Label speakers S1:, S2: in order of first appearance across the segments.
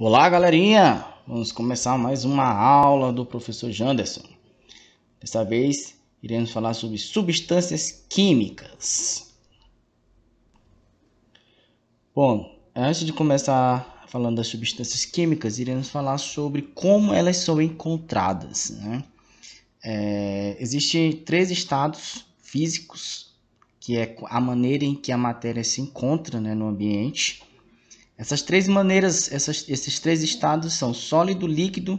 S1: Olá, galerinha! Vamos começar mais uma aula do professor Janderson. Dessa vez, iremos falar sobre substâncias químicas. Bom, antes de começar falando das substâncias químicas, iremos falar sobre como elas são encontradas, né? Existem três estados físicos, que é a maneira em que a matéria se encontra, né, no ambiente. Essas três maneiras, esses três estados são sólido, líquido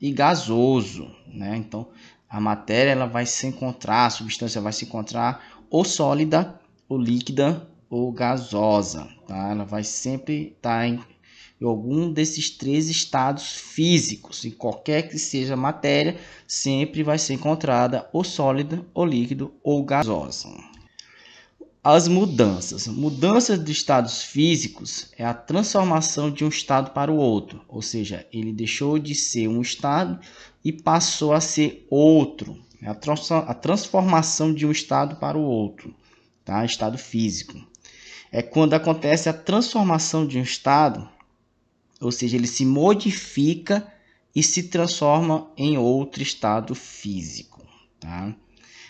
S1: e gasoso, né? Então, a matéria ela vai se encontrar, a substância vai se encontrar ou sólida, ou líquida, ou gasosa, tá? Ela vai sempre estar em algum desses três estados físicos, em qualquer que seja a matéria, sempre vai ser encontrada ou sólida, ou líquido, ou gasosa. As mudanças de estados físicos é a transformação de um estado para o outro, ou seja, ele deixou de ser um estado e passou a ser outro. É a transformação de um estado para o outro, tá? Estado físico. É quando acontece a transformação de um estado, ou seja, ele se modifica e se transforma em outro estado físico, tá?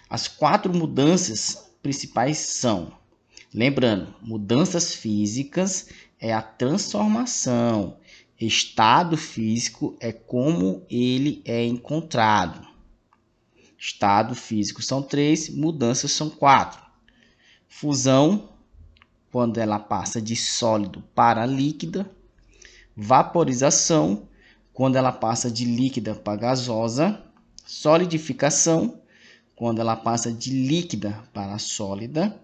S1: As quatro mudanças principais são, lembrando, mudanças físicas é a transformação, estado físico é como ele é encontrado. Estado físico são três, mudanças são quatro. Fusão, quando ela passa de sólido para líquida. Vaporização, quando ela passa de líquida para gasosa. Solidificação, quando ela passa de líquida para sólida,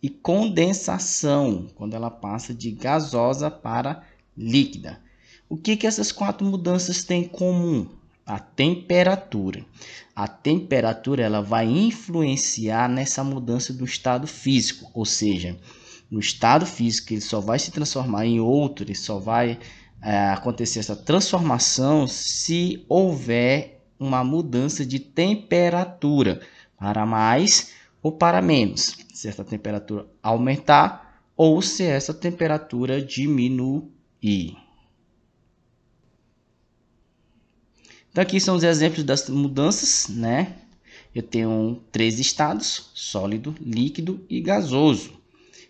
S1: e condensação, quando ela passa de gasosa para líquida. O que essas quatro mudanças têm em comum? A temperatura. A temperatura ela vai influenciar nessa mudança do estado físico, ou seja, no estado físico ele só vai se transformar em outro, ele só vai acontecer essa transformação se houver uma mudança de temperatura para mais ou para menos, se essa temperatura aumentar ou se essa temperatura diminuir. Então aqui são os exemplos das mudanças, né? Eu tenho três estados, sólido, líquido e gasoso.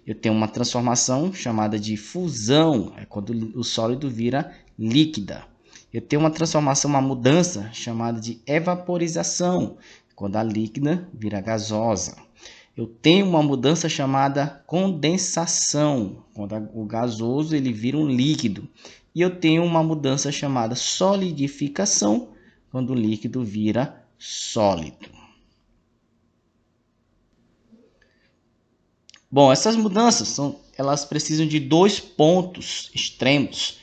S1: Eu tenho uma transformação chamada de fusão, é quando o sólido vira líquida. Eu tenho uma transformação, uma mudança chamada de evaporização, quando a líquida vira gasosa. Eu tenho uma mudança chamada condensação, quando o gasoso ele vira um líquido. E eu tenho uma mudança chamada solidificação, quando o líquido vira sólido. Bom, essas mudanças elas precisam de dois pontos extremos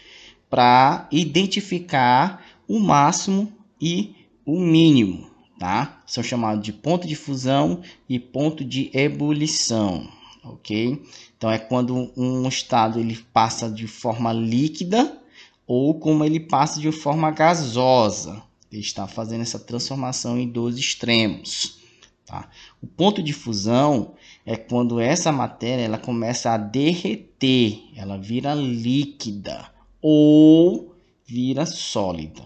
S1: para identificar o máximo e o mínimo, tá? São chamados de ponto de fusão e ponto de ebulição, ok? Então é quando um estado ele passa de forma líquida ou como ele passa de forma gasosa. Ele está fazendo essa transformação em dois extremos, tá? O ponto de fusão é quando essa matéria ela começa a derreter, ela vira líquida ou vira sólida.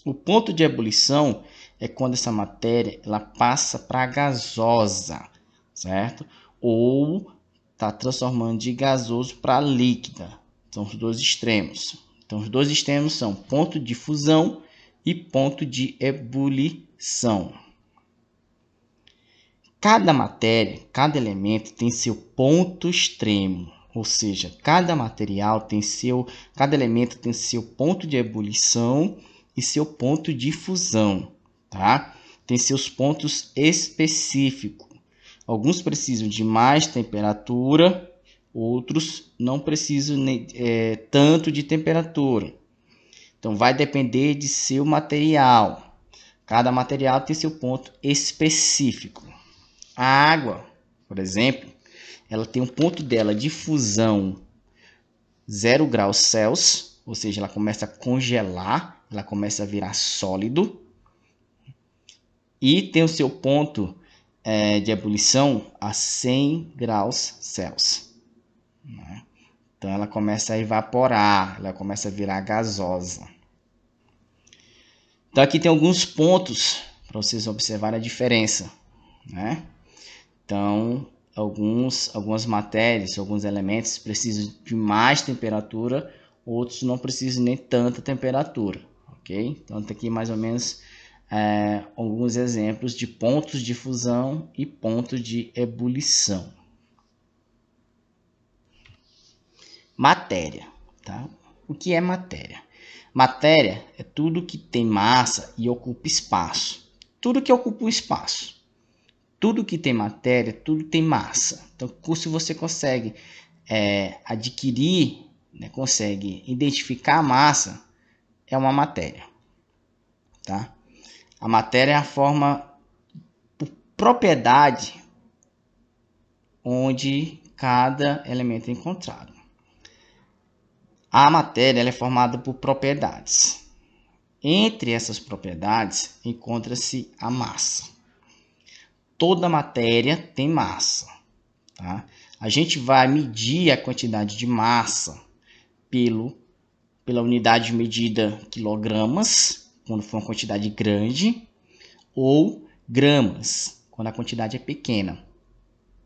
S1: O ponto de ebulição é quando essa matéria ela passa para gasosa, certo? Ou está transformando de gasoso para líquida. São os dois extremos. Então, os dois extremos são ponto de fusão e ponto de ebulição. Cada matéria, cada elemento tem seu ponto extremo, ou seja, cada material tem cada elemento tem seu ponto de ebulição e seu ponto de fusão, tá? Tem seus pontos específicos. Alguns precisam de mais temperatura, outros não precisam tanto de temperatura. Então vai depender de seu material. Cada material tem seu ponto específico. A água, por exemplo, ela tem um ponto dela de fusão 0 graus Celsius, ou seja, ela começa a congelar, ela começa a virar sólido. E tem o seu ponto de ebulição a 100 graus Celsius. Então ela começa a evaporar, ela começa a virar gasosa. Então aqui tem alguns pontos para vocês observarem a diferença, né? Então algumas matérias, alguns elementos precisam de mais temperatura, outros não precisam nem tanta temperatura, ok? Então tem aqui mais ou menos alguns exemplos de pontos de fusão e pontos de ebulição. Matéria, tá? O que é matéria? Matéria é tudo que tem massa e ocupa espaço. Tudo que ocupa um espaço. Tudo que tem matéria, tudo tem massa. Então, se você consegue adquirir, né, consegue identificar a massa, é uma matéria, tá? A matéria é a forma, por propriedade, onde cada elemento é encontrado. A matéria ela é formada por propriedades. Entre essas propriedades encontra-se a massa. Toda matéria tem massa, tá? A gente vai medir a quantidade de massa pela unidade de medida quilogramas, quando for uma quantidade grande, ou gramas, quando a quantidade é pequena.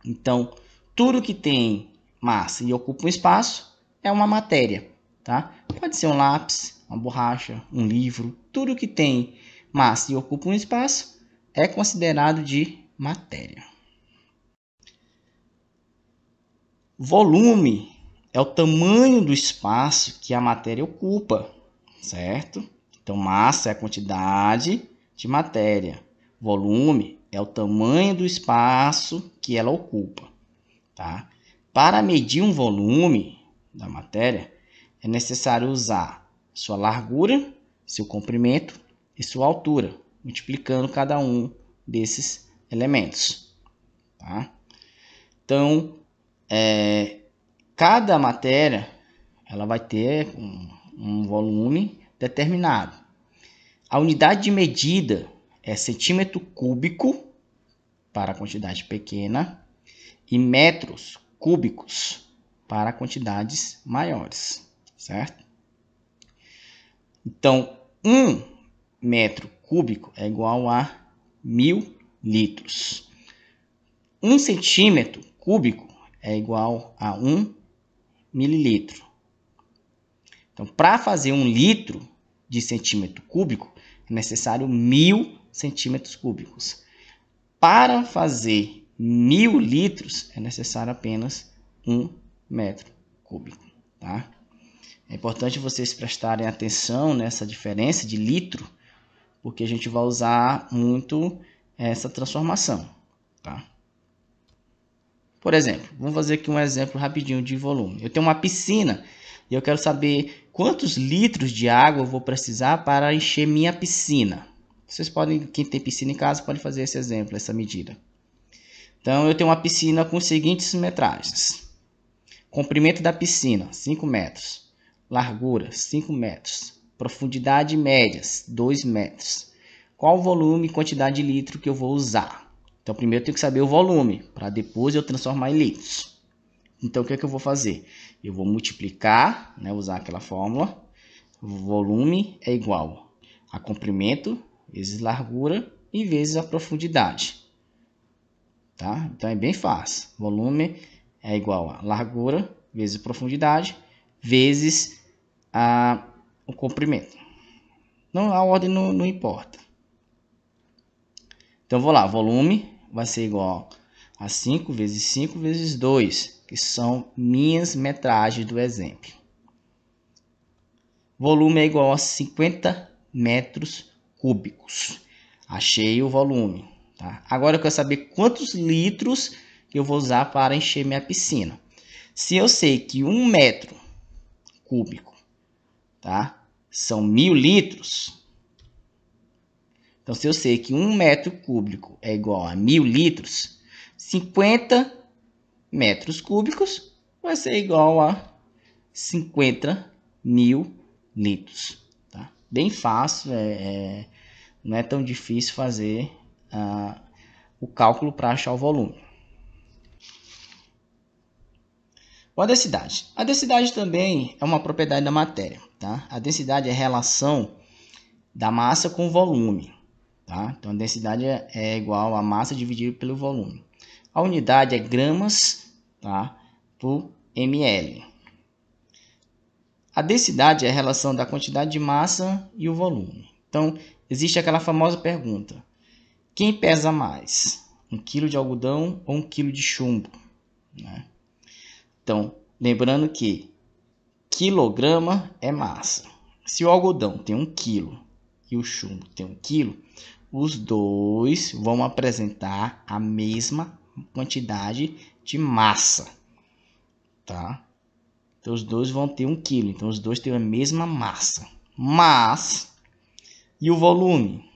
S1: Então, tudo que tem massa e ocupa um espaço é uma matéria, tá? Pode ser um lápis, uma borracha, um livro. Tudo que tem massa e ocupa um espaço é considerado de matéria. Volume é o tamanho do espaço que a matéria ocupa, certo? Então, massa é a quantidade de matéria. Volume é o tamanho do espaço que ela ocupa, tá? Para medir um volume da matéria, é necessário usar sua largura, seu comprimento e sua altura, multiplicando cada um desses elementos, tá? Então, cada matéria ela vai ter um volume determinado. A unidade de medida é centímetro cúbico para a quantidade pequena e metros cúbicos para quantidades maiores, certo? Então, 1 metro cúbico é igual a 1000 litros. 1 centímetro cúbico é igual a 1 mililitro. Então, para fazer 1 litro de centímetro cúbico, é necessário 1000 centímetros cúbicos. Para fazer 1000 litros, é necessário apenas 1 metro cúbico, tá? É importante vocês prestarem atenção nessa diferença de litro, porque a gente vai usar muito essa transformação, tá? Por exemplo, vamos fazer aqui um exemplo rapidinho de volume. Eu tenho uma piscina e eu quero saber quantos litros de água eu vou precisar para encher minha piscina. Vocês podem, quem tem piscina em casa, pode fazer esse exemplo, essa medida. Então, eu tenho uma piscina com os seguintes metragens. Comprimento da piscina, 5 metros. Largura, 5 metros. Profundidade média, 2 metros. Qual o volume e quantidade de litro que eu vou usar? Então, primeiro eu tenho que saber o volume, para depois eu transformar em litros. Então, o que é que eu vou fazer? Eu vou multiplicar, né, usar aquela fórmula. O volume é igual a comprimento vezes largura e vezes a profundidade. Tá? Então, é bem fácil. Volume é igual a largura vezes profundidade vezes o comprimento. Não, a ordem não importa. Então, vou lá. Volume vai ser igual a 5 vezes 5 vezes 2, que são minhas metragens do exemplo. Volume é igual a 50 metros cúbicos. Achei o volume. Tá? Agora eu quero saber quantos litros que eu vou usar para encher minha piscina. Se eu sei que 1 metro cúbico, tá, são 1000 litros... Então, se eu sei que 1 metro cúbico é igual a 1000 litros, 50 metros cúbicos vai ser igual a 50.000 litros. Tá? Bem fácil, não é tão difícil fazer o cálculo para achar o volume. A densidade. A densidade também é uma propriedade da matéria, tá? A densidade é a relação da massa com o volume, tá? Então, a densidade é igual a massa dividido pelo volume. A unidade é gramas, tá, por ml. A densidade é a relação da quantidade de massa e o volume. Então, existe aquela famosa pergunta: quem pesa mais? 1 kg de algodão ou 1 kg de chumbo? Né? Então, lembrando que quilograma é massa. Se o algodão tem 1 kg e o chumbo tem 1 kg, os dois vão apresentar a mesma quantidade de massa, tá? Então, os dois vão ter 1 kg, então os dois têm a mesma massa. Mas, e o volume?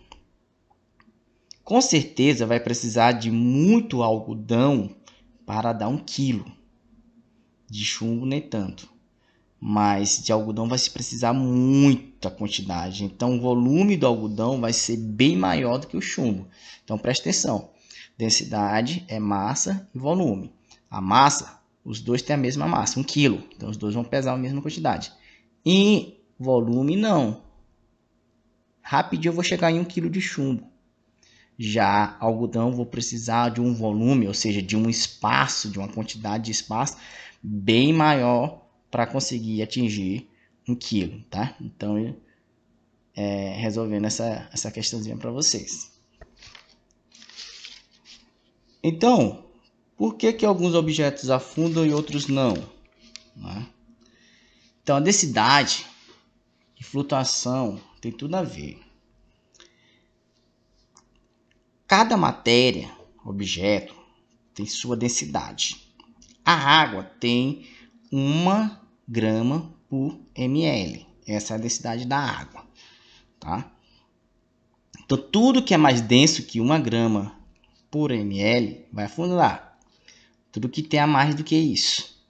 S1: Com certeza vai precisar de muito algodão para dar 1 kg. De chumbo nem tanto. Mas de algodão vai se precisar muita quantidade. Então o volume do algodão vai ser bem maior do que o chumbo. Então preste atenção. Densidade é massa e volume. A massa, os dois têm a mesma massa, 1 kg. Então os dois vão pesar a mesma quantidade. E volume não. Rapidinho eu vou chegar em 1 kg de chumbo. Já algodão vou precisar de um volume, ou seja, de um espaço, de uma quantidade de espaço bem maior para conseguir atingir 1 kg, tá? Então, resolvendo essa questãozinha para vocês. Então, por que alguns objetos afundam e outros não? Né? Então, a densidade e flutuação tem tudo a ver. Cada matéria, objeto, tem sua densidade. A água tem 1 grama por ml. Essa é a densidade da água, tá? Então, tudo que é mais denso que 1 grama por ml vai afundar. Tudo que tem a mais do que isso.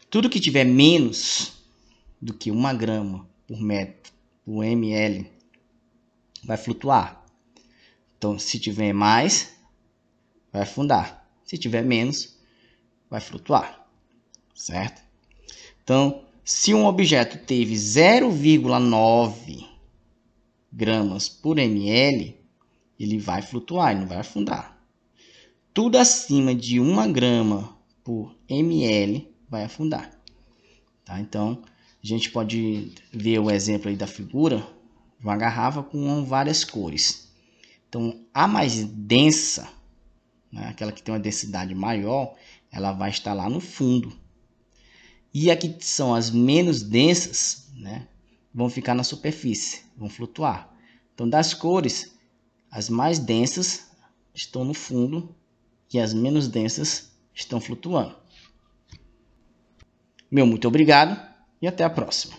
S1: Tudo que tiver menos do que 1 grama por ml vai flutuar. Então, se tiver mais, vai afundar. Se tiver menos, vai flutuar, certo? Então, se um objeto teve 0,9 gramas por ml, ele vai flutuar, ele não vai afundar. Tudo acima de 1 grama por ml vai afundar. Tá? Então, a gente pode ver o exemplo aí da figura, uma garrafa com várias cores. Então, a mais densa, né, aquela que tem uma densidade maior, ela vai estar lá no fundo. E aqui são as menos densas, né, vão ficar na superfície, vão flutuar. Então, das cores, as mais densas estão no fundo e as menos densas estão flutuando. Muito obrigado e até a próxima.